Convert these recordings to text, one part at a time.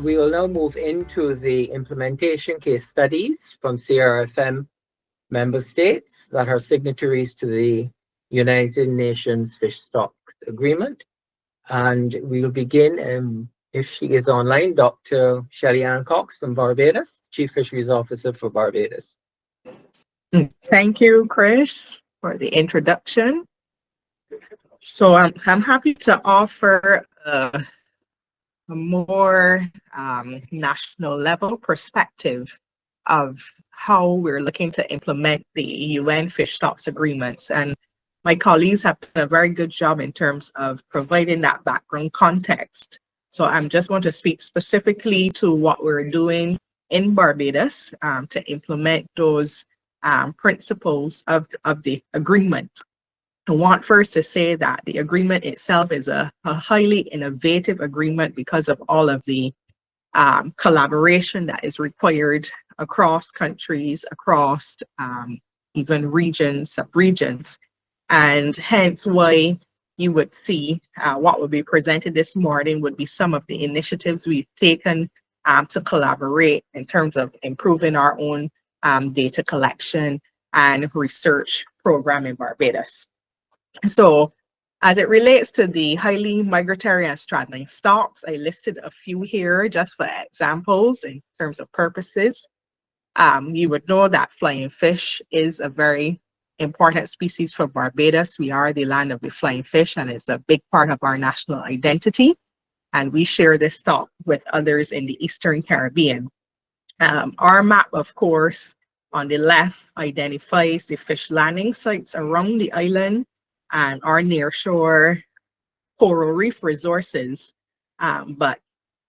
We will now move into the implementation case studies from CRFM member states that are signatories to the United Nations Fish Stock Agreement. And we will begin, if she is online, Dr. SHELLY-ANN Cox from Barbados, Chief Fisheries Officer for Barbados. Thank you, Chris, for the introduction. So I'm happy to offer a more national level perspective of how we're looking to implement the UN Fish Stocks Agreements. And my colleagues have done a very good job in terms of providing that background context. So I'm just going to speak specifically to what we're doing in Barbados to implement those principles of the agreement. I want first to say that the agreement itself is a highly innovative agreement because of all of the collaboration that is required across countries, across even regions, sub-regions, and hence why you would see what will be presented this morning would be some of the initiatives we've taken to collaborate in terms of improving our own data collection and research program in Barbados. So as it relates to the highly migratory and straddling stocks, I listed a few here just for examples in terms of purposes. You would know that flying fish is a very important species for Barbados. We are the land of the flying fish, and it's a big part of our national identity. And we share this stock with others in the Eastern Caribbean. Our map, of course, on the left identifies the fish landing sites around the island and our nearshore coral reef resources. But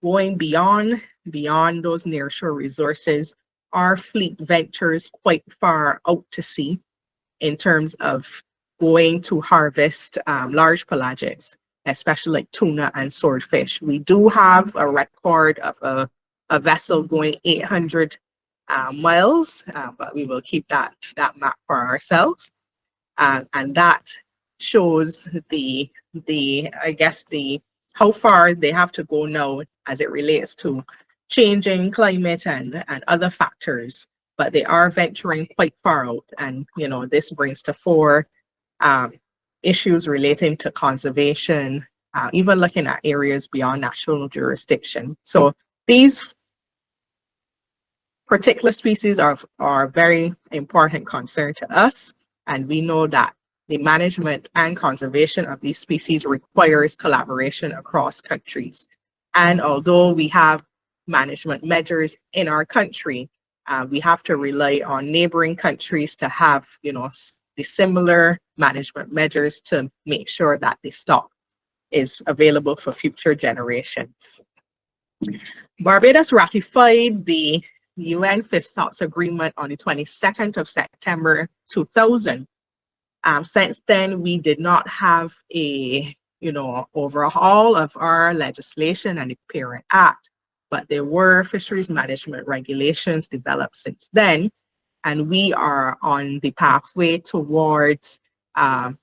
going beyond those nearshore resources, our fleet ventures quite far out to sea in terms of going to harvest large pelagics, especially like tuna and swordfish. We do have a record of a vessel going 800 miles, but we will keep that map for ourselves. And that shows how far they have to go now as it relates to changing climate and other factors, but they are venturing quite far out. And, this brings to fore issues relating to conservation, even looking at areas beyond national jurisdiction. So these particular species are very important concern to us, and we know that the management and conservation of these species requires collaboration across countries. And although we have management measures in our country, we have to rely on neighboring countries to have, the similar management measures to make sure that the stock is available for future generations. Barbados ratified the UN Fish Stocks Agreement on the 22nd of September 2000. Since then, we did not have a, overhaul of our legislation and the Parent Act, but there were fisheries management regulations developed since then, and we are on the pathway towards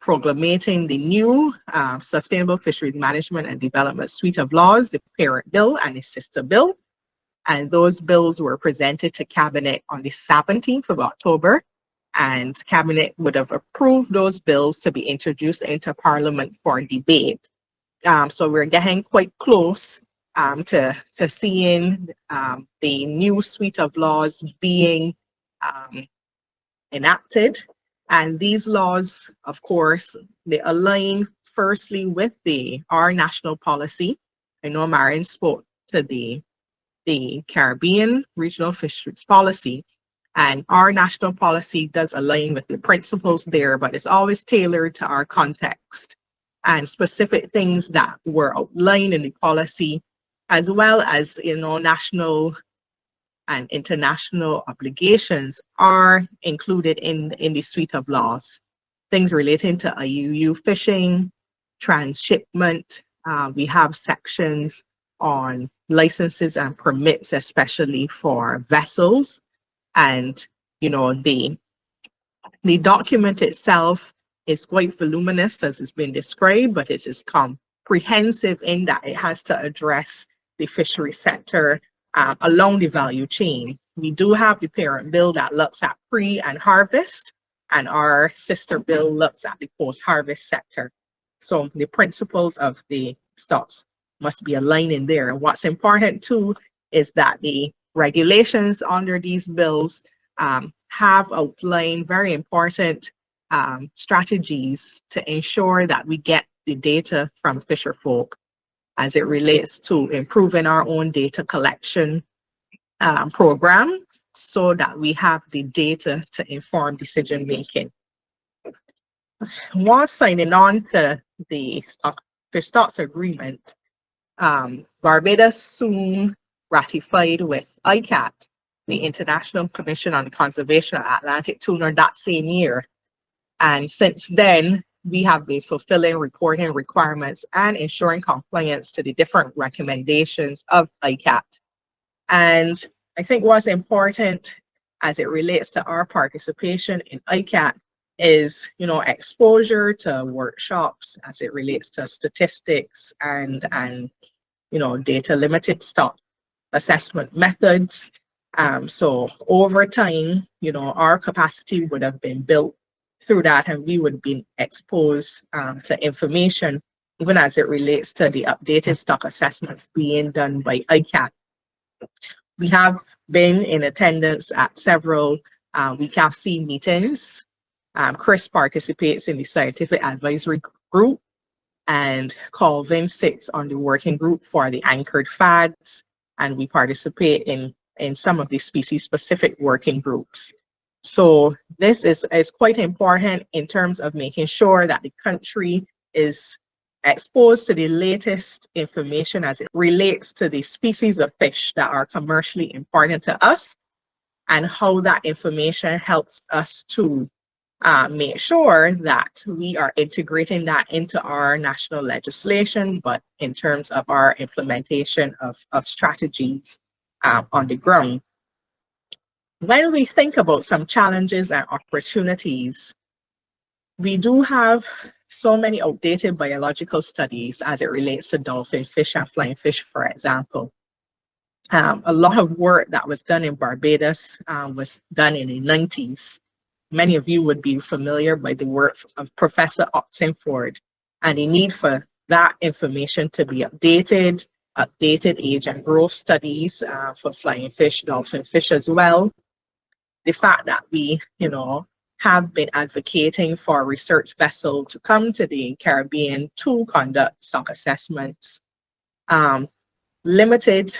proclamating the new Sustainable Fisheries Management and Development Suite of Laws, the Parent Bill and the Sister Bill. And those bills were presented to Cabinet on the 17th of October, and Cabinet would have approved those bills to be introduced into Parliament for debate. So we're getting quite close to seeing the new suite of laws being enacted. And these laws, of course, they align firstly with our national policy. I know Marion spoke to the Caribbean Regional Fisheries Policy, and our national policy does align with the principles there, but it's always tailored to our context and specific things that were outlined in the policy, as well as, national and international obligations are included in the suite of laws. Things relating to IUU fishing, transshipment. We have sections on licenses and permits, especially for vessels. And, the document itself is quite voluminous, as it's been described, but it is comprehensive in that it has to address the fishery sector along the value chain. We do have the parent bill that looks at pre and harvest, and our sister bill looks at the post-harvest sector. So the principles of the stocks must be aligned in there. And what's important too is that the regulations under these bills have outlined very important strategies to ensure that we get the data from fisher folk as it relates to improving our own data collection program, so that we have the data to inform decision making. While signing on to the Fish Stocks Agreement, Barbados soon ratified with ICAT, the International Commission on the Conservation of Atlantic Tuna, that same year. And since then, we have been fulfilling reporting requirements and ensuring compliance to the different recommendations of ICAT. And I think what's important as it relates to our participation in ICAT is, exposure to workshops as it relates to statistics and data limited stock assessment methods. So over time, our capacity would have been built through that, and we would be exposed to information, even as it relates to the updated stock assessments being done by ICAT. We have been in attendance at several WCAFC meetings. Chris participates in the scientific advisory group, and Colvin sits on the working group for the anchored FADs, and we participate in some of the species-specific working groups. So this is quite important in terms of making sure that the country is exposed to the latest information as it relates to the species of fish that are commercially important to us, and how that information helps us to make sure that we are integrating that into our national legislation, but in terms of our implementation of strategies on the ground. When we think about some challenges and opportunities, we do have so many outdated biological studies as it relates to dolphin fish and flying fish, for example. A lot of work that was done in Barbados was done in the 90s. Many of you would be familiar by the work of Professor Oxenford, and the need for that information to be updated age and growth studies for flying fish, dolphin fish as well. The fact that we, have been advocating for a research vessel to come to the Caribbean to conduct stock assessments. Limited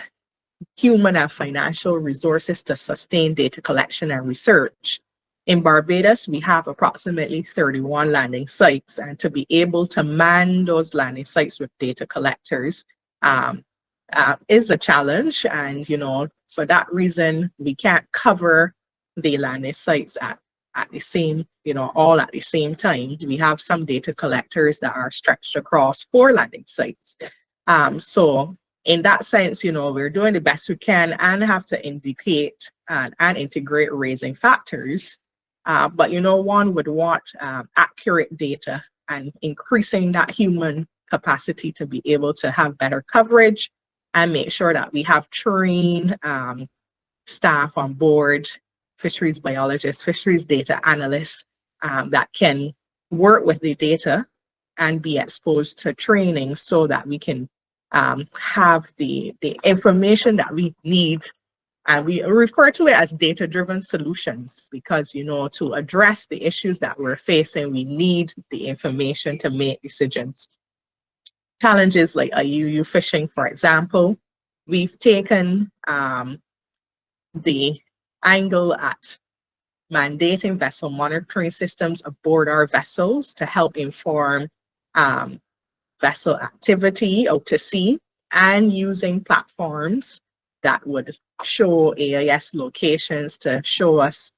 human and financial resources to sustain data collection and research. In Barbados, we have approximately 31 landing sites, and to be able to man those landing sites with data collectors is a challenge. And, for that reason, we can't cover the landing sites at the same, all at the same time. We have some data collectors that are stretched across 4 landing sites. So in that sense, we're doing the best we can and have to indicate and integrate raising factors. But, one would want accurate data and increasing that human capacity to be able to have better coverage and make sure that we have trained staff on board, fisheries biologists, fisheries data analysts that can work with the data and be exposed to training so that we can have the information that we need. And we refer to it as data-driven solutions because, to address the issues that we're facing, we need the information to make decisions. Challenges like IUU fishing, for example, we've taken the angle at mandating vessel monitoring systems aboard our vessels to help inform vessel activity out to sea, and using platforms that would show AIS locations to show us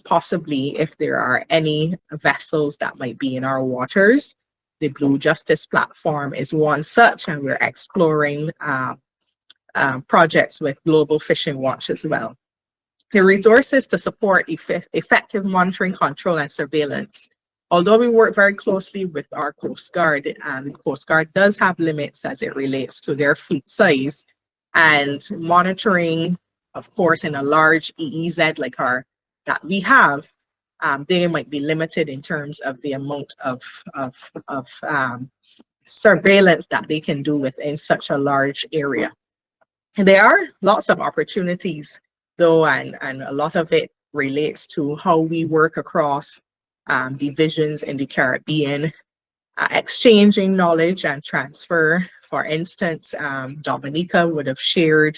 possibly if there are any vessels that might be in our waters. The Blue Justice platform is one such, and we're exploring projects with Global Fishing Watch as well. The resources to support effective monitoring, control, and surveillance. Although we work very closely with our Coast Guard, and the Coast Guard does have limits as it relates to their fleet size, and monitoring, of course, in a large EEZ like that we have, they might be limited in terms of the amount of surveillance that they can do within such a large area. And there are lots of opportunities, though, and a lot of it relates to how we work across divisions in the Caribbean, exchanging knowledge and transfer. For instance, Dominica would have shared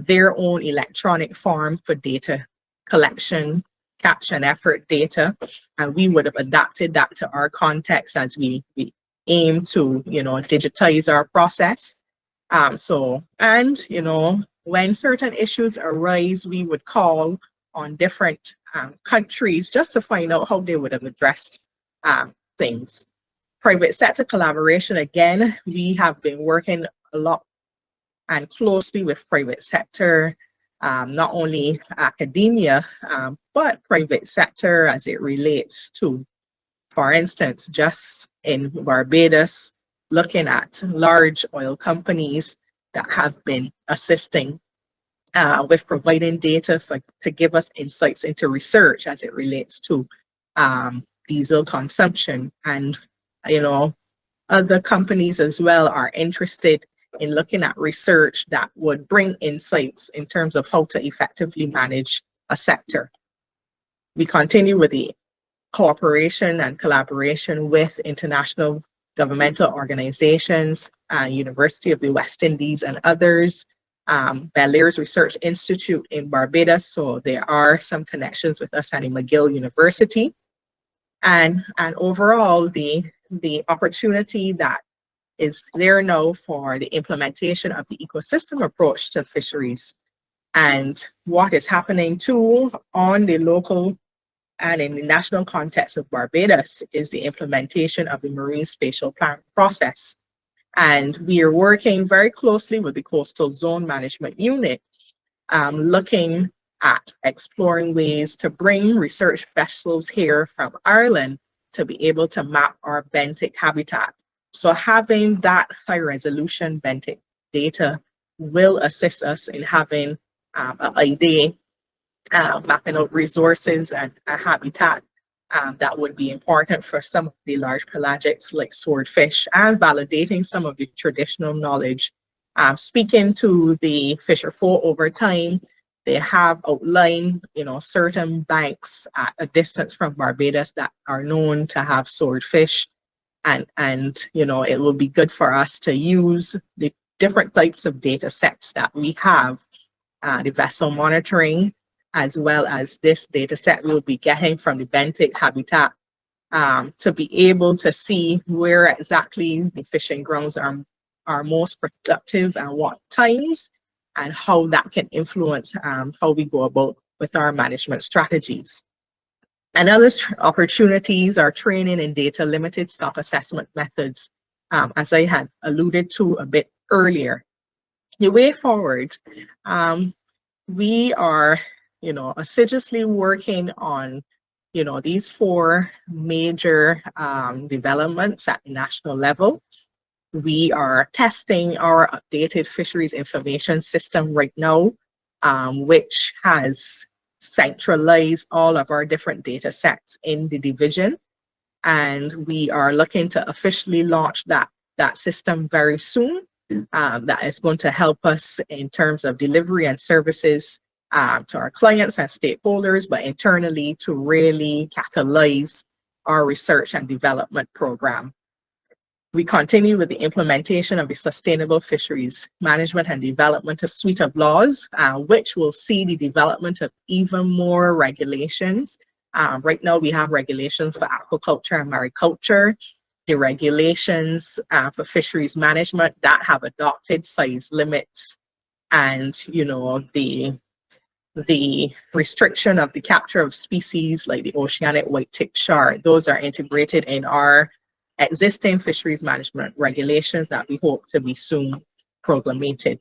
their own electronic form for data collection, catch and effort data, and we would have adapted that to our context as we aim to, digitize our process. When certain issues arise, we would call on different countries just to find out how they would have addressed things. Private sector collaboration, again, we have been working a lot and closely with private sector, not only academia, but private sector as it relates to, for instance, just in Barbados, looking at large oil companies that have been assisting with providing data to give us insights into research as it relates to diesel consumption. And, other companies as well are interested in looking at research that would bring insights in terms of how to effectively manage a sector. We continue with the cooperation and collaboration with international governmental organizations, University of the West Indies and others, Bellairs Research Institute in Barbados. So there are some connections with us and McGill University. And overall, the opportunity that is there now for the implementation of the ecosystem approach to fisheries. And what is happening too on the local and in the national context of Barbados is the implementation of the Marine Spatial Plan process. And we are working very closely with the Coastal Zone Management Unit, looking at exploring ways to bring research vessels here from Ireland to be able to map our benthic habitat. So having that high resolution benthic data will assist us in having an idea, mapping out resources and a habitat that would be important for some of the large pelagics like swordfish, and validating some of the traditional knowledge. Speaking to the fisher folk over time, they have outlined, certain banks at a distance from Barbados that are known to have swordfish. And it will be good for us to use the different types of data sets that we have, the vessel monitoring, as well as this data set we'll be getting from the benthic habitat, to be able to see where exactly the fishing grounds are most productive and what times, and how that can influence how we go about with our management strategies. And other opportunities are training in data limited stock assessment methods, as I had alluded to a bit earlier. The way forward, we are, assiduously working on, these four major developments at the national level. We are testing our updated fisheries information system right now, which has centralized all of our different data sets in the division. And we are looking to officially launch that system very soon. That is going to help us in terms of delivery and services to our clients and stakeholders, but internally to really catalyze our research and development program. We continue with the implementation of the Sustainable Fisheries Management and Development of Suite of Laws, which will see the development of even more regulations. Right now, we have regulations for aquaculture and mariculture, the regulations for fisheries management that have adopted size limits, and the restriction of the capture of species like the oceanic white-tipped shark. Those are integrated in our existing fisheries management regulations that we hope to be soon promulgated.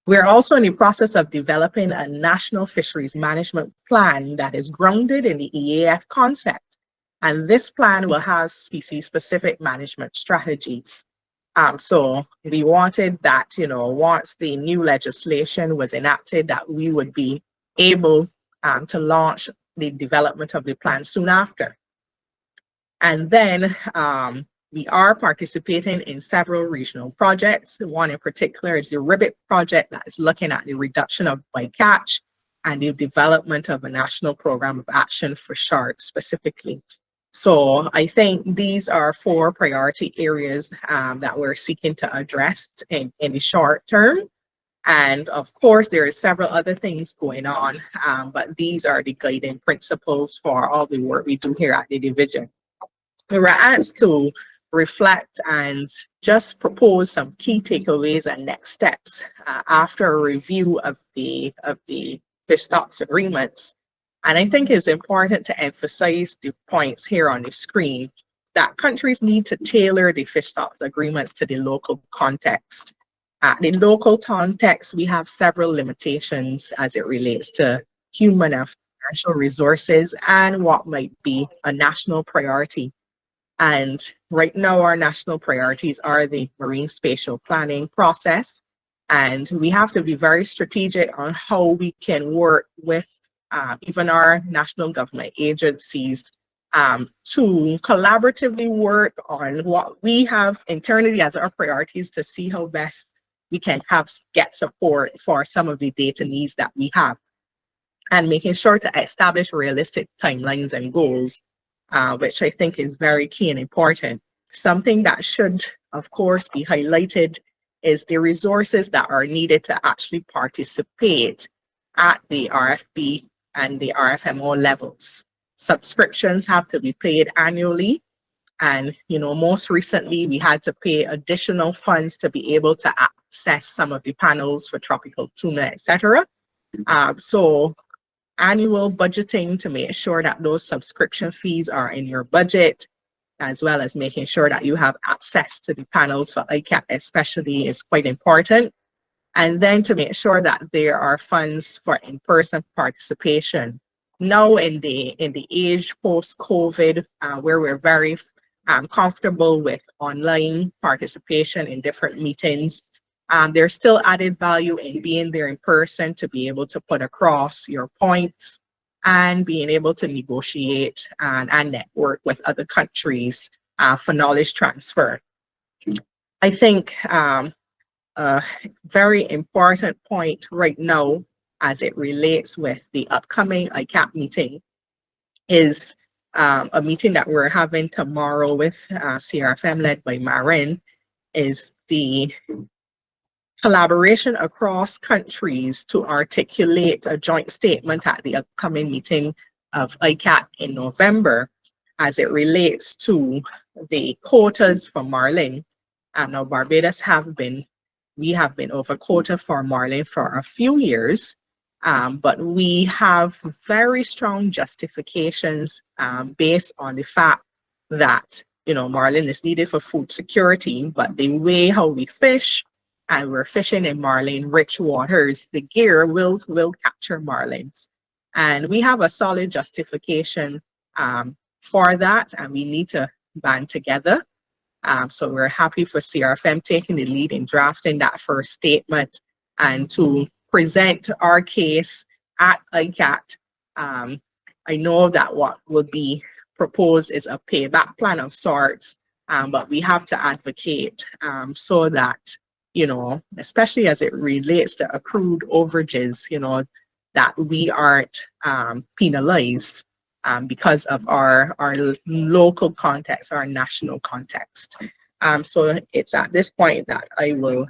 We're also in the process of developing a national fisheries management plan that is grounded in the EAF concept. And this plan will have species-specific management strategies. So we wanted that, once the new legislation was enacted, that we would be able to launch the development of the plan soon after. And then we are participating in several regional projects. One in particular is the Ribbit project that is looking at the reduction of bycatch and the development of a national program of action for sharks specifically. So I think these are 4 priority areas that we're seeking to address in the short term. And of course, there are several other things going on, but these are the guiding principles for all the work we do here at the division. We were asked to reflect and just propose some key takeaways and next steps after a review of the fish stocks agreements. And I think it's important to emphasize the points here on the screen that countries need to tailor the fish stocks agreements to the local context. The local context, we have several limitations as it relates to human and financial resources and what might be a national priority. And right now, our national priorities are the marine spatial planning process. And we have to be very strategic on how we can work with even our national government agencies to collaboratively work on what we have internally as our priorities to see how best we can get support for some of the data needs that we have, and making sure to establish realistic timelines and goals, which I think is very key and important. Something that should, of course, be highlighted is the resources that are needed to actually participate at the RFP and the RFMO levels. Subscriptions have to be paid annually. And, most recently, we had to pay additional funds to be able to access some of the panels for tropical tuna, etc. So annual budgeting to make sure that those subscription fees are in your budget, as well as making sure that you have access to the panels for ICAP especially, is quite important. And then to make sure that there are funds for in-person participation. Now in the age post-COVID, where we're very comfortable with online participation in different meetings, there's still added value in being there in person to be able to put across your points and being able to negotiate and network with other countries for knowledge transfer. I think a very important point right now as it relates with the upcoming ICAP meeting is a meeting that we're having tomorrow with CRFM led by Marin, is the collaboration across countries to articulate a joint statement at the upcoming meeting of ICAP in November as it relates to the quotas for marlin. Now Barbados we have been over quota for marlin for a few years, but we have very strong justifications based on the fact that marlin is needed for food security, but the way how we fish, and we're fishing in marlin-rich waters, the gear will capture marlins. And we have a solid justification for that, and we need to band together. So we're happy for CRFM taking the lead in drafting that first statement and to present our case at ICAT. I know that what will be proposed is a payback plan of sorts, but we have to advocate so that, especially as it relates to accrued overages, that we aren't penalized because of our local context, our national context. So it's at this point that I will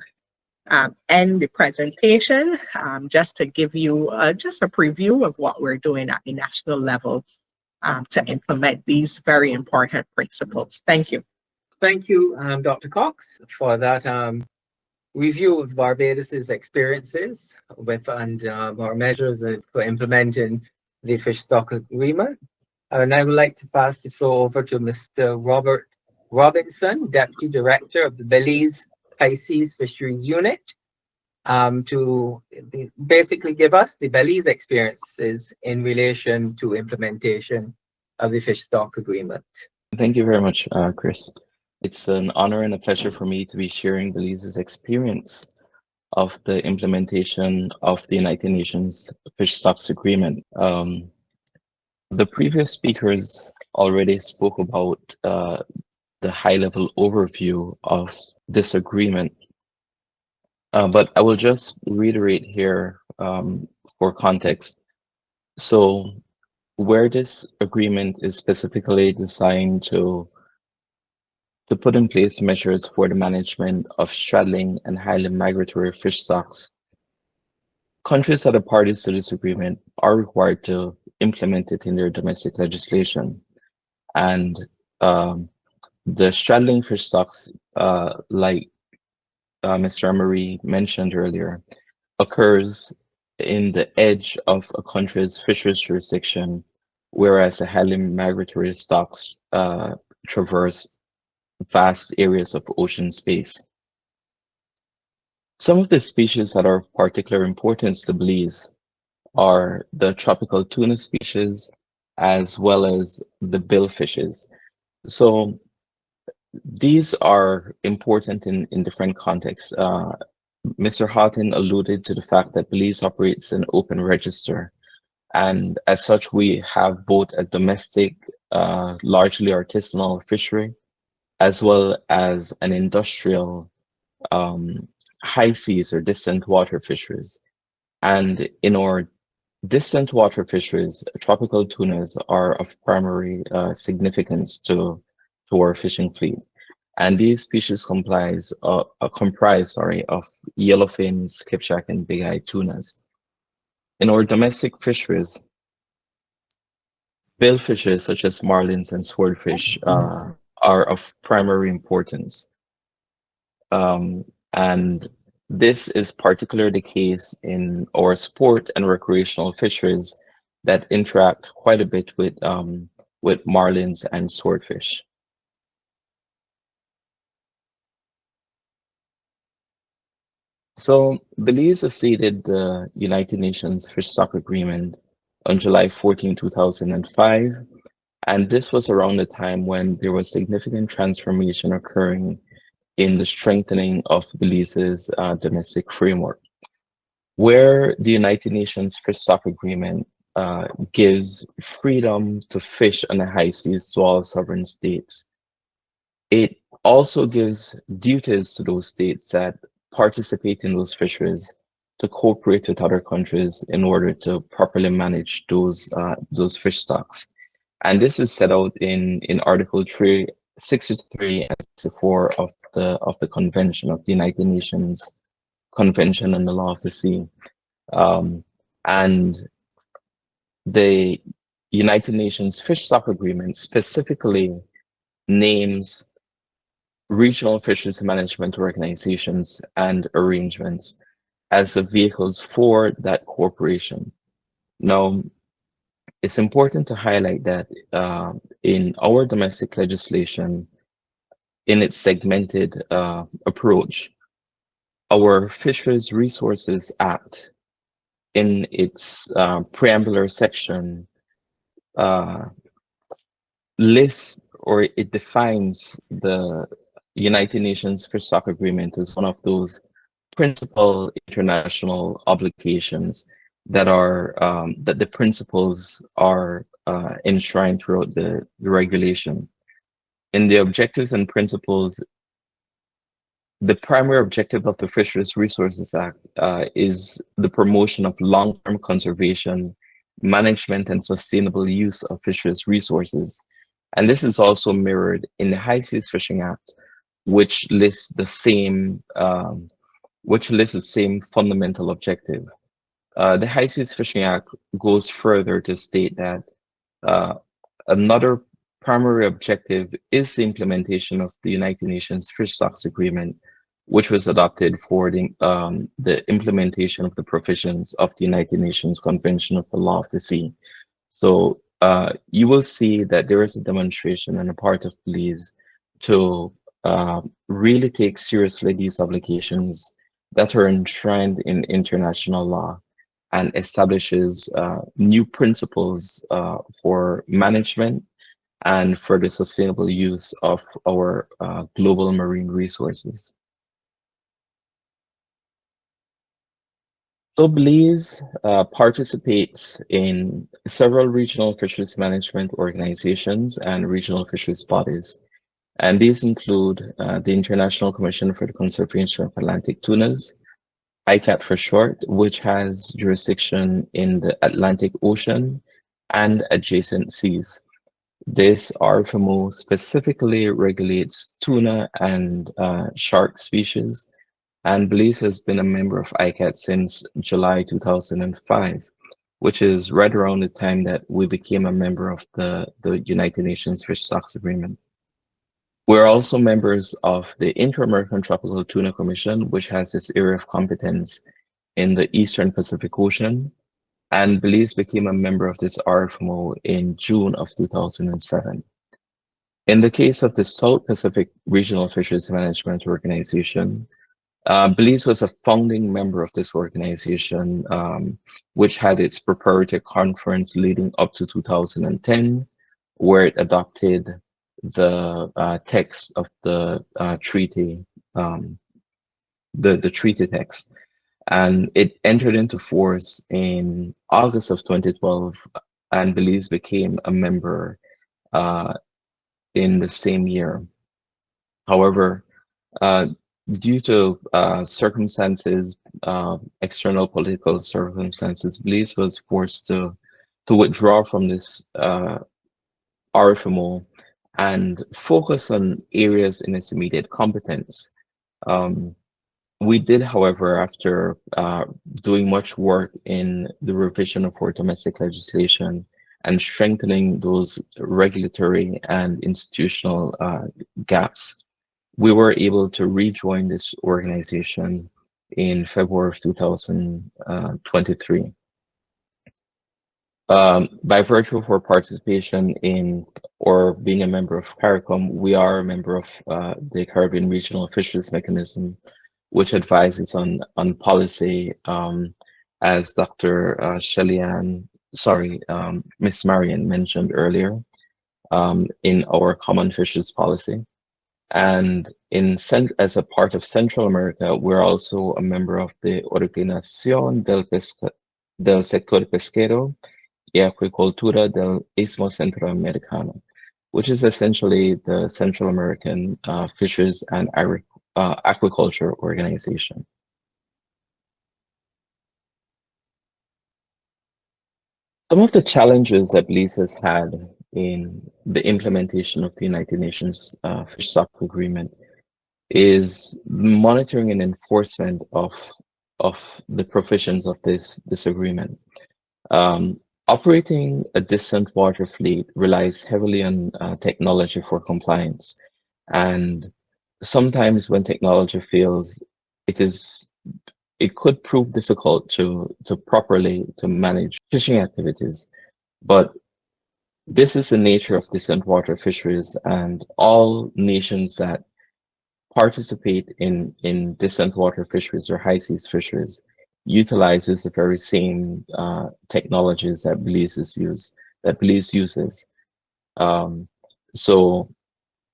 end the presentation just to give you just a preview of what we're doing at the national level to implement these very important principles. Thank you. Thank you, Dr. Cox, for that review of Barbados's experiences with and our measures for implementing the fish stock agreement. And I would like to pass the floor over to Mr. Robert Robinson, Deputy Director of the Belize High Seas Fisheries Unit, to basically give us the Belize experiences in relation to implementation of the fish stock agreement. Thank you very much, Chris. It's an honor and a pleasure for me to be sharing Belize's experience of the implementation of the United Nations Fish Stocks Agreement. The previous speakers already spoke about the high-level overview of this agreement, but I will just reiterate here for context. So, where this agreement is specifically designed to put in place measures for the management of straddling and highly migratory fish stocks, countries that are parties to this agreement are required to implement it in their domestic legislation. And the straddling fish stocks, like Mr. Emery mentioned earlier, occurs in the edge of a country's fisheries jurisdiction, whereas the highly migratory stocks traverse vast areas of ocean space. Some of the species that are of particular importance to Belize are the tropical tuna species as well as the billfishes. So these are important in different contexts. Mr. Houghton alluded to the fact that Belize operates an open register, and as such, we have both a domestic, largely artisanal fishery, as well as an industrial high seas or distant water fisheries. And in our distant water fisheries, tropical tunas are of primary significance to our fishing fleet. And these species comprise of yellowfin, skipjack, and big-eyed tunas. In our domestic fisheries, billfishes such as marlins and swordfish are of primary importance. And this is particularly the case in our sport and recreational fisheries that interact quite a bit with marlins and swordfish. So Belize acceded the United Nations Fish Stock Agreement on July 14, 2005, and this was around the time when there was significant transformation occurring in the strengthening of Belize's domestic framework, where the United Nations Fish Stock Agreement gives freedom to fish on the high seas to all sovereign states. It also gives duties to those states that participate in those fisheries to cooperate with other countries in order to properly manage those fish stocks. And this is set out in Article 63 and 64 of the Convention of the United Nations Convention on the Law of the Sea. And the United Nations Fish Stock Agreement specifically names regional fisheries management organizations and arrangements as the vehicles for that cooperation. Now, it's important to highlight that in our domestic legislation, in its segmented approach, our Fisheries Resources Act, in its preambular section, lists or it defines the United Nations Fish Stock Agreement as one of those principal international obligations that are that the principles are enshrined throughout the regulation. In the objectives and principles, the primary objective of the Fisheries Resources Act is the promotion of long-term conservation, management, and sustainable use of fisheries resources. And this is also mirrored in the High Seas Fishing Act, which lists the same fundamental objective. The High Seas Fishing Act goes further to state that another primary objective is the implementation of the United Nations Fish Stocks Agreement, which was adopted for the implementation of the provisions of the United Nations Convention of the Law of the Sea. So you will see that there is a demonstration on the part of Belize to really take seriously these obligations that are enshrined in international law and establishes new principles for management and for the sustainable use of our global marine resources. So Belize participates in several regional fisheries management organizations and regional fisheries bodies. And these include the International Commission for the Conservation of Atlantic Tunas, ICAT for short, which has jurisdiction in the Atlantic Ocean and adjacent seas. This RFMO specifically regulates tuna and shark species, and Belize has been a member of ICAT since July 2005, which is right around the time that we became a member of the United Nations Fish Stocks Agreement. We're also members of the Inter-American Tropical Tuna Commission, which has its area of competence in the Eastern Pacific Ocean, and Belize became a member of this RFMO in June of 2007. In the case of the South Pacific Regional Fisheries Management Organization, Belize was a founding member of this organization, which had its preparatory conference leading up to 2010, where it adopted the text of the treaty, the treaty text. And it entered into force in August of 2012, and Belize became a member in the same year. However, due to circumstances, external political circumstances, Belize was forced to withdraw from this RFMO and focus on areas in its immediate competence. We did, however, after doing much work in the revision of our domestic legislation and strengthening those regulatory and institutional gaps, we were able to rejoin this organization in February of 2023. By virtue of our participation in or being a member of CARICOM, we are a member of the Caribbean Regional Fisheries Mechanism, which advises on policy, as Dr. SHELLY-ANN, Miss Marion mentioned earlier, in our common fisheries policy. And as a part of Central America, we're also a member of the Organización del Sector Pesquero y Acuicultura del Istmo Centroamericano, which is essentially the Central American Fisheries and Aquaculture Organization. Some of the challenges that Belize has had in the implementation of the United Nations Fish Stock Agreement is monitoring and enforcement of the provisions of this agreement. Operating a distant water fleet relies heavily on technology for compliance, and sometimes when technology fails, it could prove difficult to properly manage fishing activities. But this is the nature of distant water fisheries, and all nations that participate in distant water fisheries or high seas fisheries utilizes the very same technologies that Belize uses. So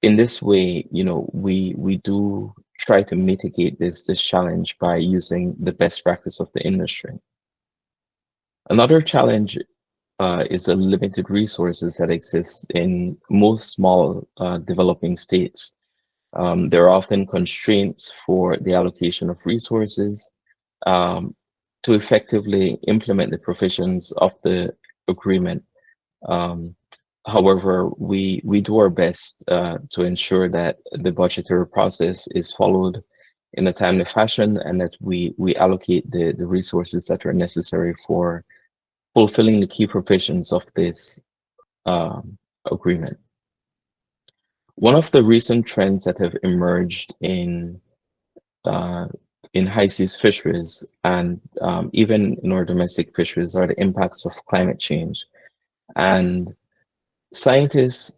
in this way, we do try to mitigate this challenge by using the best practice of the industry. Another challenge is the limited resources that exist in most small developing states. There are often constraints for the allocation of resources to effectively implement the provisions of the agreement. However, we do our best to ensure that the budgetary process is followed in a timely fashion, and that we allocate the resources that are necessary for fulfilling the key provisions of this agreement. One of the recent trends that have emerged in high seas fisheries and even in our domestic fisheries are the impacts of climate change. And scientists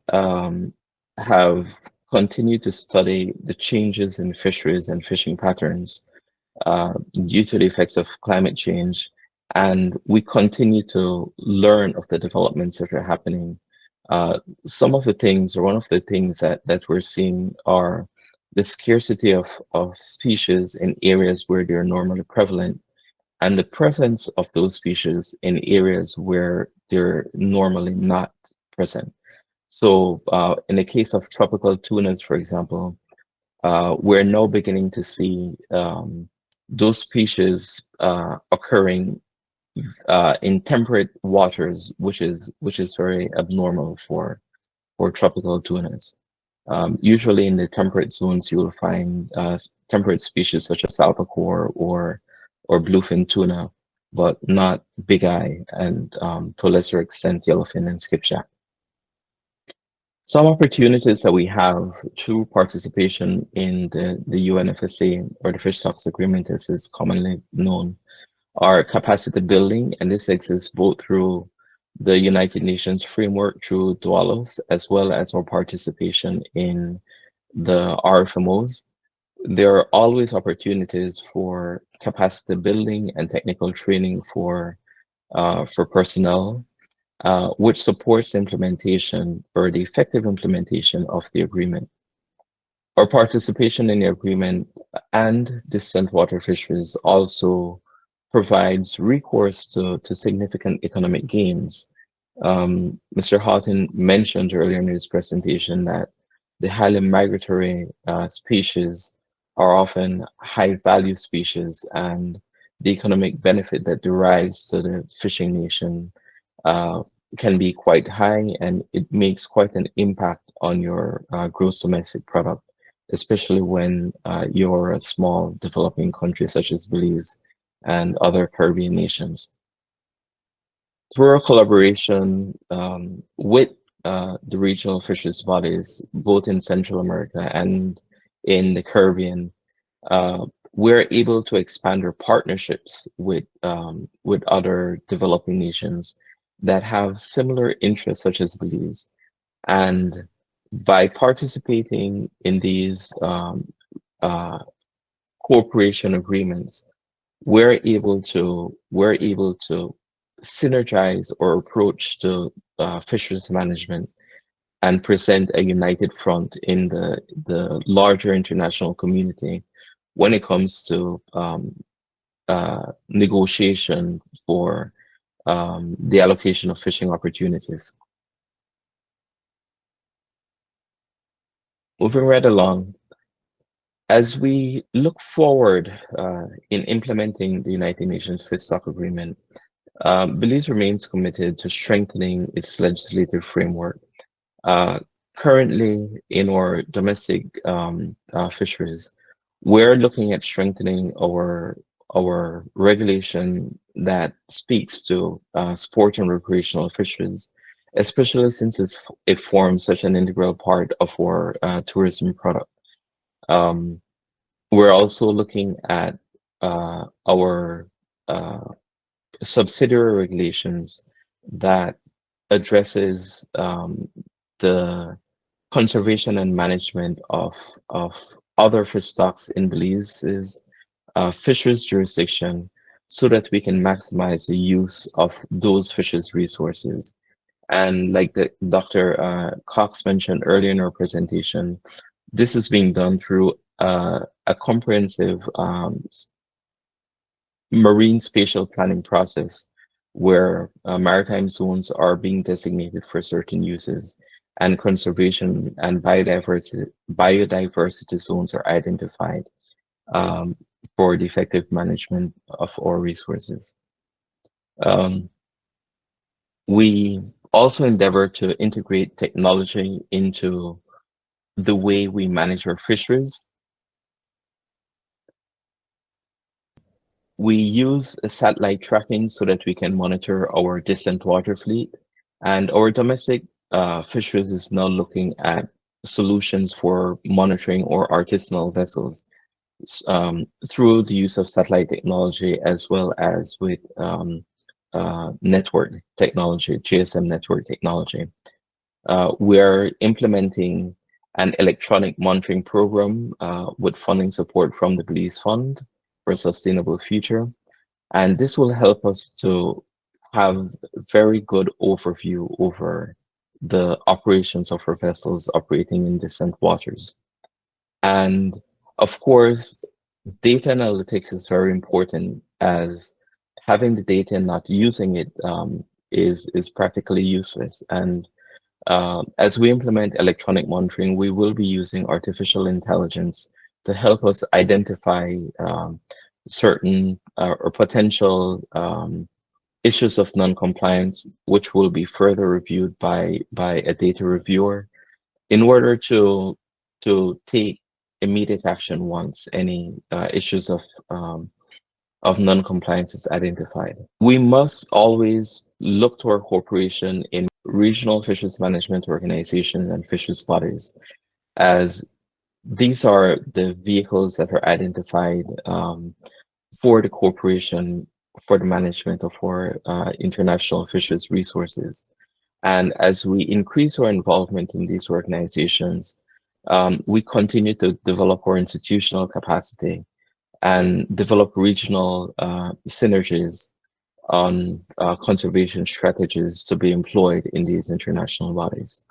have continued to study the changes in fisheries and fishing patterns due to the effects of climate change. And we continue to learn of the developments that are happening Some of the things, or one of the things that we're seeing are the scarcity of species in areas where they're normally prevalent, and the presence of those species in areas where they're normally not present. So in the case of tropical tunas, for example, we're now beginning to see those species occurring in temperate waters, which is very abnormal for tropical tunas. Usually in the temperate zones, you will find temperate species such as albacore or bluefin tuna, but not big eye and to a lesser extent yellowfin and skipjack. Some opportunities that we have through participation in the UNFSA, or the Fish Stocks Agreement as is commonly known, are capacity building, and this exists both through the United Nations framework through DOALOS, as well as our participation in the RFMOs. There are always opportunities for capacity building and technical training for personnel, which supports implementation or the effective implementation of the agreement. Our participation in the agreement and distant water fisheries also provides recourse to significant economic gains. Mr. Houghton mentioned earlier in his presentation that the highly migratory species are often high value species, and the economic benefit that derives to the fishing nation uh, can be quite high, and it makes quite an impact on your gross domestic product, especially when you're a small developing country such as Belize and other Caribbean nations. Through our collaboration with the regional fisheries bodies, both in Central America and in the Caribbean, we're able to expand our partnerships with other developing nations that have similar interests, such as Belize. And by participating in these uh, cooperation agreements, we're able to synergize our approach to fisheries management and present a united front in the larger international community when it comes to negotiation for the allocation of fishing opportunities. Moving right along, as we look forward in implementing the United Nations Fish Stock Agreement, Belize remains committed to strengthening its legislative framework. Uh, Currently, in our domestic fisheries, we're looking at strengthening our regulation that speaks to sport and recreational fisheries, especially since it forms such an integral part of our tourism product. Um, we're also looking at our subsidiary regulations that addresses the conservation and management of other fish stocks in Belize's fisheries jurisdiction, so that we can maximize the use of those fishes resources. And like the Dr. Cox mentioned earlier in our presentation, this is being done through a comprehensive marine spatial planning process, where maritime zones are being designated for certain uses, and conservation and biodiversity zones are identified for the effective management of our resources. We also endeavor to integrate technology into the way we manage our fisheries. We use satellite tracking so that we can monitor our distant water fleet, and our domestic fisheries is now looking at solutions for monitoring our artisanal vessels through the use of satellite technology, as well as with network technology, GSM network technology. We're implementing an electronic monitoring program with funding support from the Belize Fund for a Sustainable Future. And this will help us to have very good overview over the operations of our vessels operating in distant waters. And of course, data analytics is very important, as having the data and not using it is practically useless. And as we implement electronic monitoring, we will be using artificial intelligence to help us identify certain or potential issues of non-compliance, which will be further reviewed by a data reviewer in order to take immediate action once any issues of non-compliance is identified. We must always look to our corporation in regional fisheries management organizations and fisheries bodies, as these are the vehicles that are identified for the corporation for the management of our international fisheries resources. And as we increase our involvement in these organizations, we continue to develop our institutional capacity and develop regional synergies on conservation strategies to be employed in these international bodies.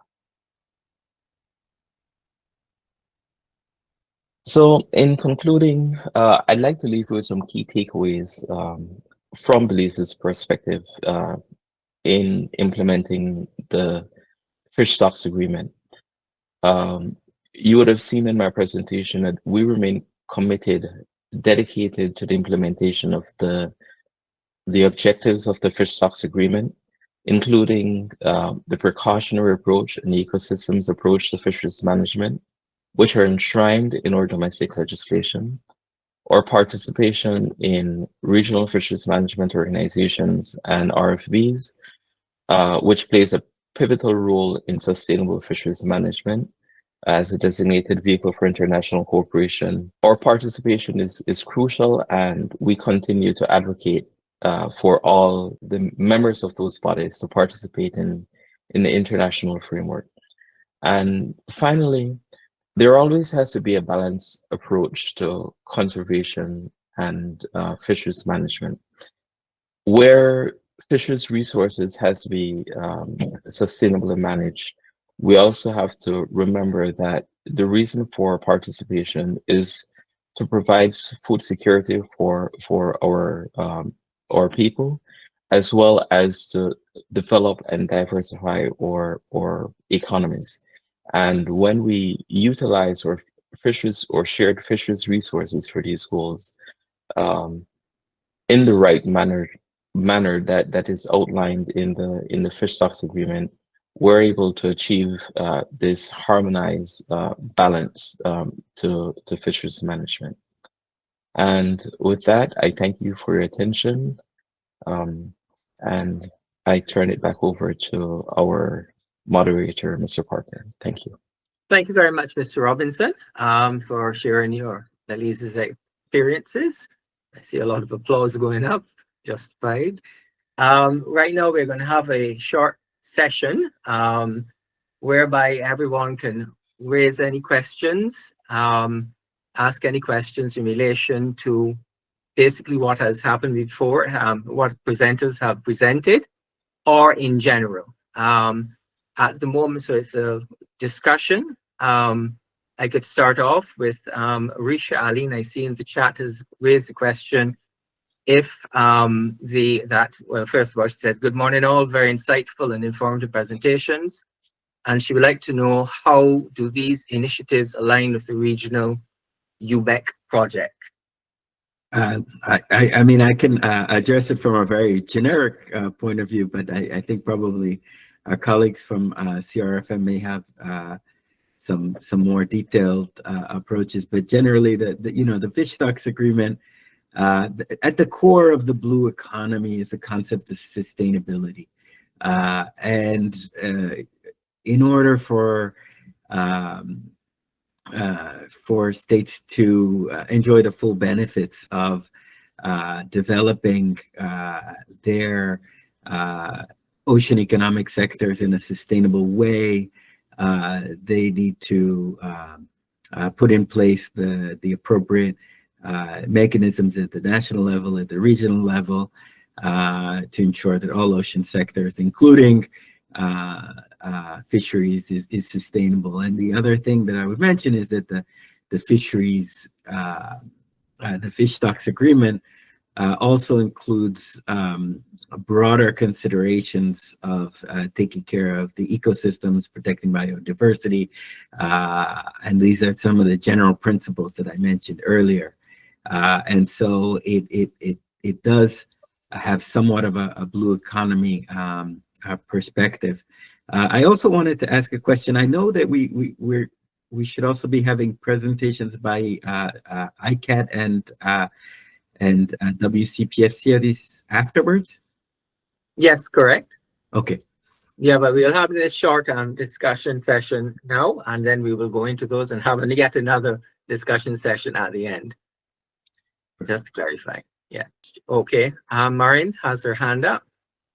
So in concluding, I'd like to leave you with some key takeaways from Belize's perspective in implementing the fish stocks agreement. You would have seen in my presentation that we remain committed, dedicated to the implementation of the objectives of the fish stocks agreement, including the precautionary approach and the ecosystems approach to fisheries management, which are enshrined in our domestic legislation, or participation in regional fisheries management organizations and RFVs, which plays a pivotal role in sustainable fisheries management as a designated vehicle for international cooperation. Our participation is crucial, and we continue to advocate for all the members of those bodies to participate in the international framework. And finally, there always has to be a balanced approach to conservation and fisheries management, where fisheries resources has to be sustainably managed. We also have to remember that the reason for participation is to provide food security for our people, as well as to develop and diversify our economies. And when we utilize our fisheries or shared fisheries resources for these goals in the right manner that is outlined in the fish stocks agreement, we're able to achieve this harmonized balance to fisheries management. And with that, I thank you for your attention, and I turn it back over to our moderator, Mr. Parker. Thank you. Thank you very much, Mr. Robinson, for sharing your Belize's experiences. I see a lot of applause going up, justified. Right now, we're going to have a short session whereby everyone can raise any questions, ask any questions in relation to basically what has happened before, what presenters have presented, or in general. At the moment, so it's a discussion. I could start off with Risha Ali, and I see in the chat has raised the question if well, first of all, she says, good morning all, very insightful and informative presentations. And she would like to know, how do these initiatives align with the regional UBEC project? I mean, I can address it from a very generic point of view, but I think probably our colleagues from CRFM may have some more detailed approaches. But generally, the fish stocks agreement, at the core of the blue economy is the concept of sustainability, and in order for states to enjoy the full benefits of developing their ocean economic sectors in a sustainable way, they need to put in place the appropriate mechanisms at the national level, at the regional level, to ensure that all ocean sectors, including fisheries is sustainable. And the other thing that I would mention is that the fisheries, the fish stocks agreement also includes broader considerations of taking care of the ecosystems, protecting biodiversity, and these are some of the general principles that I mentioned earlier. And so it does have somewhat of a blue economy perspective. I also wanted to ask a question. I know that we should also be having presentations by ICAT and WCPFC. Are these afterwards? Yes, correct. Okay. Yeah, but we'll have this short discussion session now, and then we will go into those and have yet another discussion session at the end. Just to clarify. Yeah. Okay. Maureen has her hand up.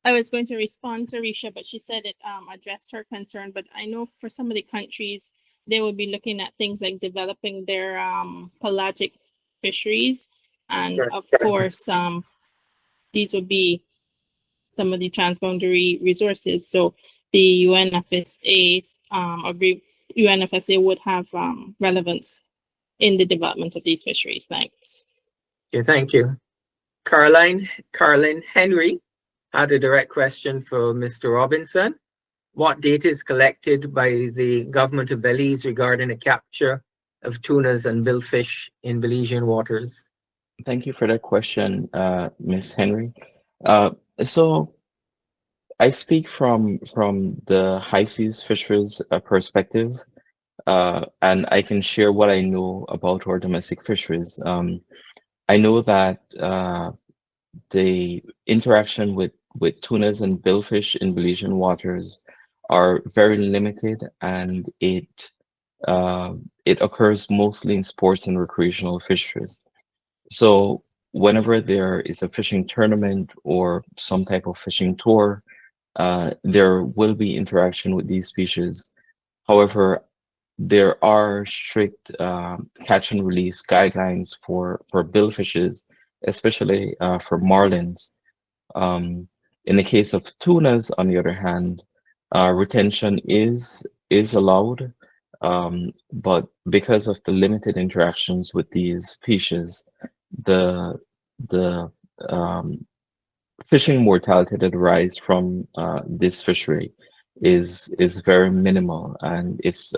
I was going to respond to Risha, but she said it addressed her concern. But I know for some of the countries, they will be looking at things like developing their pelagic fisheries. And Sure. of course, these would be some of the transboundary resources. So the UNFSA would have relevance in the development of these fisheries. Thanks. Okay, thank you. Caroline Henry had a direct question for Mr. Robinson. What data is collected by the government of Belize regarding the capture of tunas and billfish in Belizean waters? Thank you for that question, Ms. Henry. So I speak from the high seas fisheries perspective, and I can share what I know about our domestic fisheries. I know that the interaction with tunas and billfish in Belizean waters are very limited, and it occurs mostly in sports and recreational fisheries. So whenever there is a fishing tournament or some type of fishing tour, there will be interaction with these species. However, there are strict catch and release guidelines for billfishes, especially for marlins. In the case of tunas, on the other hand, retention is allowed, but because of the limited interactions with these species, the fishing mortality that arises from this fishery is very minimal, and it's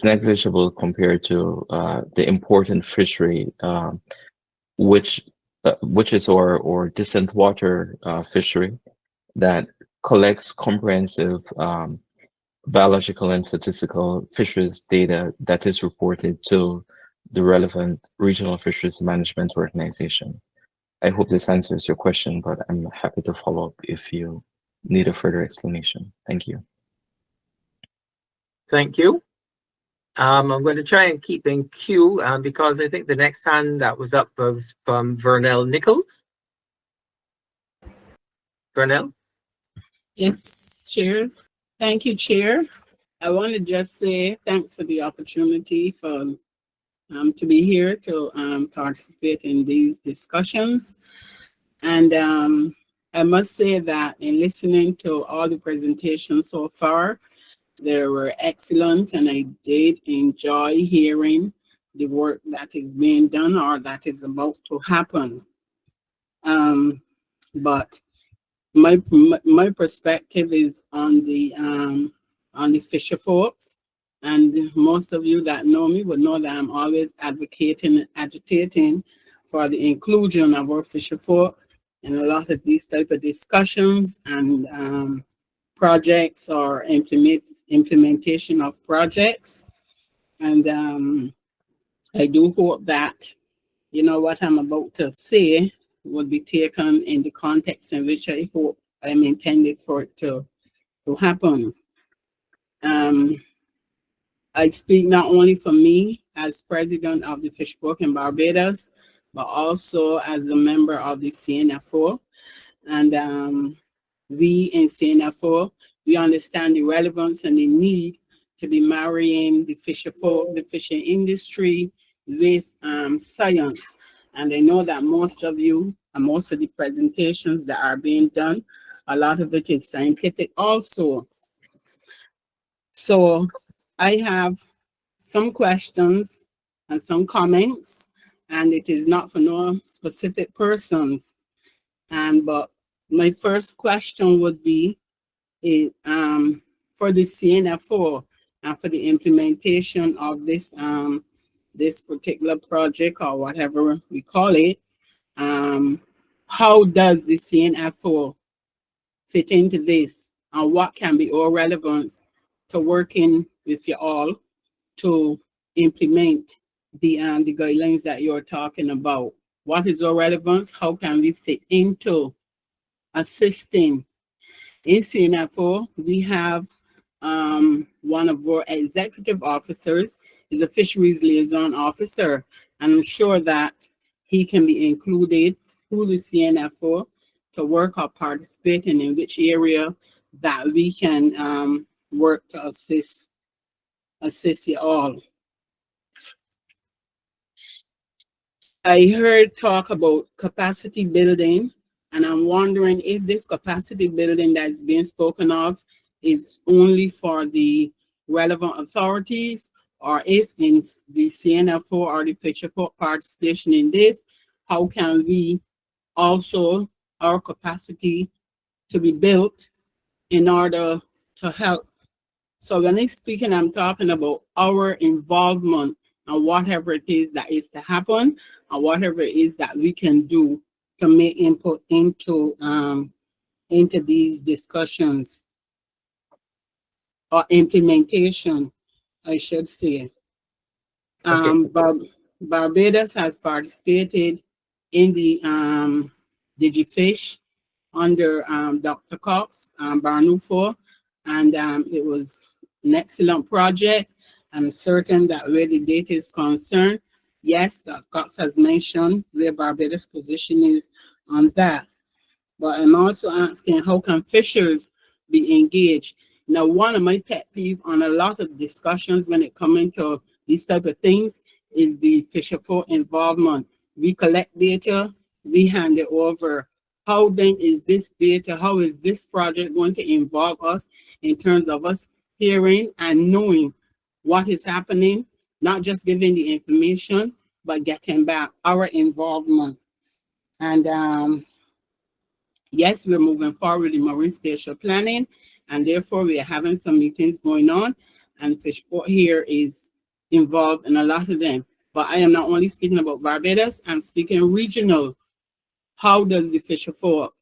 negligible compared to the important fishery, which is our distant water fishery that collects comprehensive biological and statistical fisheries data that is reported to the relevant regional fisheries management organization. I hope this answers your question, but I'm happy to follow up if you need a further explanation. Thank you. Thank you. I'm going to try and keep in queue because I think the next hand that was up was from Vernell Nichols. Vernell? Yes, Chair. Thank you, Chair. I want to just say thanks for the opportunity for to be here to participate in these discussions. And I must say that in listening to all the presentations so far, they were excellent, and I did enjoy hearing the work that is being done or that is about to happen. But my perspective is on the fisher folks, and most of you that know me would know that I'm always advocating and agitating for the inclusion of our fisher folk in a lot of these type of discussions and projects or implementation of projects. And I do hope that, you know, what I'm about to say will be taken in the context in which I hope I'm intended for it to happen. I speak not only for me as president of the Fish Folk in Barbados, but also as a member of the CNFO. And we in CNFO, we understand the relevance and the need to be marrying the fisher folk, the fishing industry with science. And I know that most of you and most of the presentations that are being done a lot of it is scientific also. So I have some questions and some comments, and it is not for no specific persons. But my first question would be for the CNFO and for the implementation of this this particular project or whatever we call it. How does the CNFO fit into this, and what can be all relevant to working with you all to implement the guidelines that you're talking about? What is our relevance? How can we fit into assisting? In CNFO, we have one of our executive officers is a fisheries liaison officer, and I'm sure that he can be included through the CNFO to work or participate in which area that we can work to assist you all. I heard talk about capacity building, and I'm wondering if this capacity building that's being spoken of is only for the relevant authorities, or if in the CNFO or the Fisher participation in this, how can we also our capacity to be built in order to help. So when I'm speaking, I'm talking about our involvement and whatever it is that is to happen, and whatever it is that we can do to make input into these discussions or implementation, I should say. Barbados has participated in the DigiFish under Dr. Cox, Barnufo, and it was an excellent project. I'm certain that where the data is concerned, yes, Dr. Cox has mentioned where Barbados' position is on that. But I'm also asking, how can fishers be engaged? Now, one of my pet peeves on a lot of discussions when it comes into these type of things is the fisher folk involvement. We collect data, we hand it over. How then is this data, how is this project going to involve us in terms of us hearing and knowing what is happening, not just giving the information, but getting back our involvement. And yes, we're moving forward in marine spatial planning, and therefore we are having some meetings going on, and Fishport here is involved in a lot of them. But I am not only speaking about Barbados, I'm speaking regional. How does the fisher folk,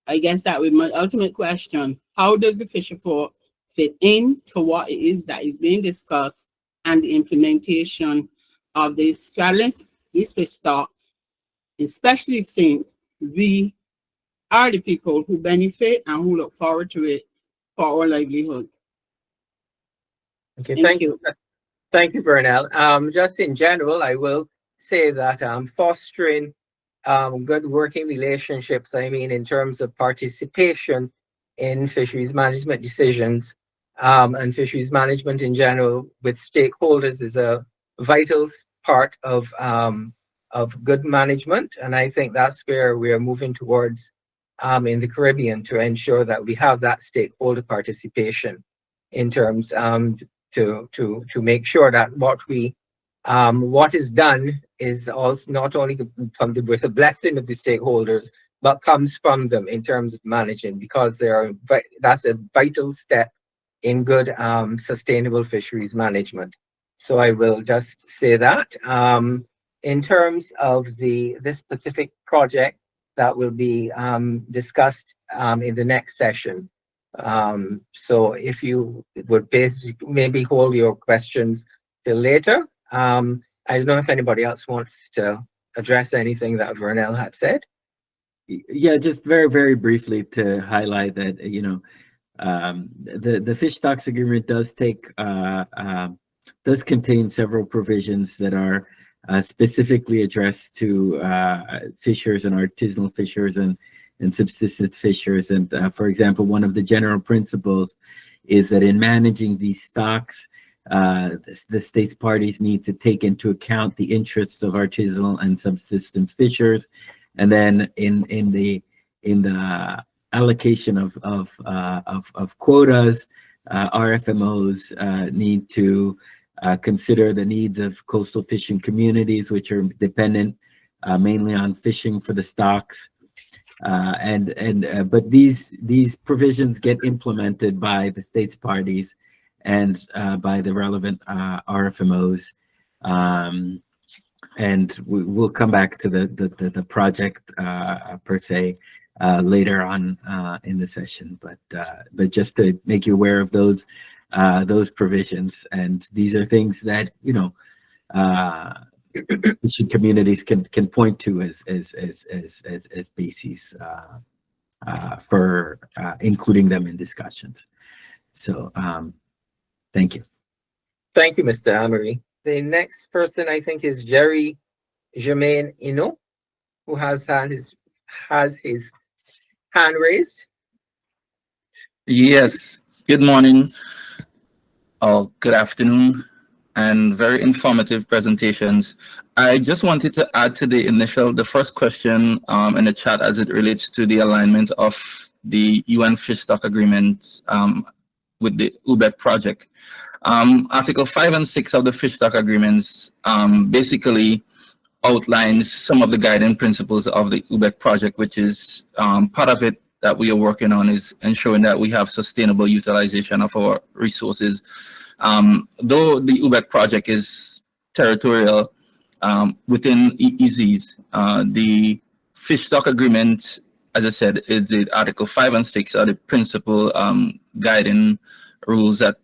I guess that would be my ultimate question, how does the fisher folk fit into what it is that is being discussed and the implementation of this strategy, this fish stock, especially since we are the people who benefit and who look forward to it for our livelihood. Okay, Thank you. Thank you, Vernell. Just in general, I will say that fostering good working relationships, I mean, in terms of participation in fisheries management decisions and fisheries management in general with stakeholders is a vital part of good management. And I think that's where we are moving towards in the Caribbean, to ensure that we have that stakeholder participation in terms to make sure that what is done is also not only with a blessing of the stakeholders, but comes from them in terms of managing, because that's a vital step in good sustainable fisheries management. So I will just say that. In terms of this specific project that will be discussed in the next session. So if you would maybe hold your questions till later. I don't know if anybody else wants to address anything that Vernell had said. Yeah, just very, very briefly to highlight that, the fish stocks agreement does contain several provisions that are specifically addressed to fishers and artisanal fishers and subsistence fishers. And for example, one of the general principles is that in managing these stocks, the state's parties need to take into account the interests of artisanal and subsistence fishers. And then in the allocation of quotas. RFMOs need to consider the needs of coastal fishing communities, which are dependent mainly on fishing for the stocks. But these provisions get implemented by the states parties and by the relevant RFMOs. And we'll come back to the project per se later on in the session, but just to make you aware of those provisions. And these are things that, you know, fishing communities can point to as bases for including them in discussions. So thank you. Thank you, Mr. Amory. The next person, I think, is Jerry Jermaine Ino, who has his hand raised. Yes, good morning or good afternoon, and very informative presentations. I just wanted to add to the first question in the chat as it relates to the alignment of the UN Fish Stock Agreement with the UBEC project. Article 5 and 6 of the Fish Stock Agreements basically outlines some of the guiding principles of the UBEC project, which is part of it that we are working on is ensuring that we have sustainable utilization of our resources. Though the UBEC project is territorial within EEZs, the Fish Stock Agreement, as I said, is the Article 5 and 6 are the principal guiding rules that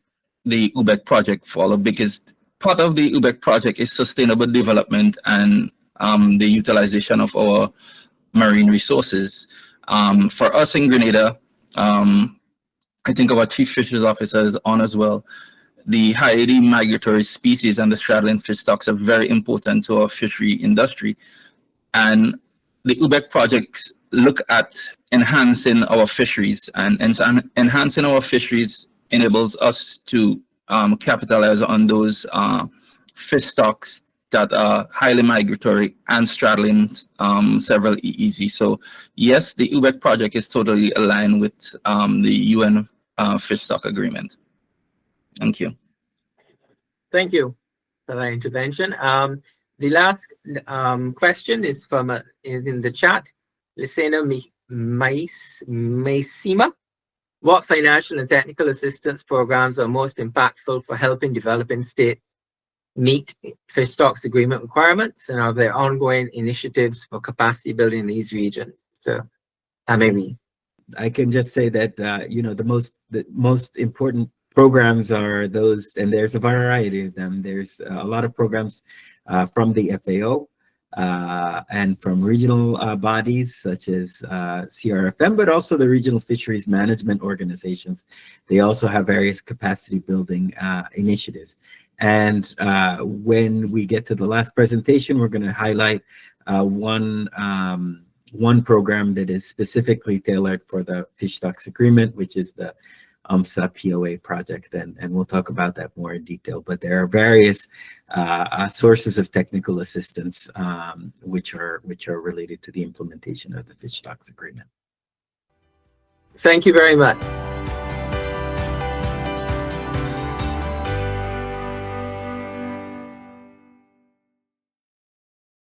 the UBEC project follow, because part of the UBEC project is sustainable development and the utilization of our marine resources. For us in Grenada, I think our Chief Fisheries Officer is on as well. The highly migratory species and the straddling fish stocks are very important to our fishery industry. And the UBEC projects look at enhancing our fisheries, and enhancing our fisheries enables us to capitalize on those fish stocks that are highly migratory and straddling several EEZ. So yes, the UBEC project is totally aligned with the UN Fish Stock Agreement. Thank you. Thank you for that intervention. The last question is from is in the chat. Lisena Maisima. What financial and technical assistance programs are most impactful for helping developing states meet fish stocks agreement requirements, and are there ongoing initiatives for capacity building in these regions? So, maybe I can just say that you know, the most important programs are those, and there's a variety of them. There's a lot of programs from the FAO and from regional bodies such as CRFM, but also the regional fisheries management organizations. They also have various capacity building initiatives. And when we get to the last presentation, we're going to highlight one program that is specifically tailored for the Fish Stocks Agreement, which is the UNFSA POA project, and we'll talk about that more in detail. But there are various sources of technical assistance which are related to the implementation of the Fish Stocks Agreement. thank you very much.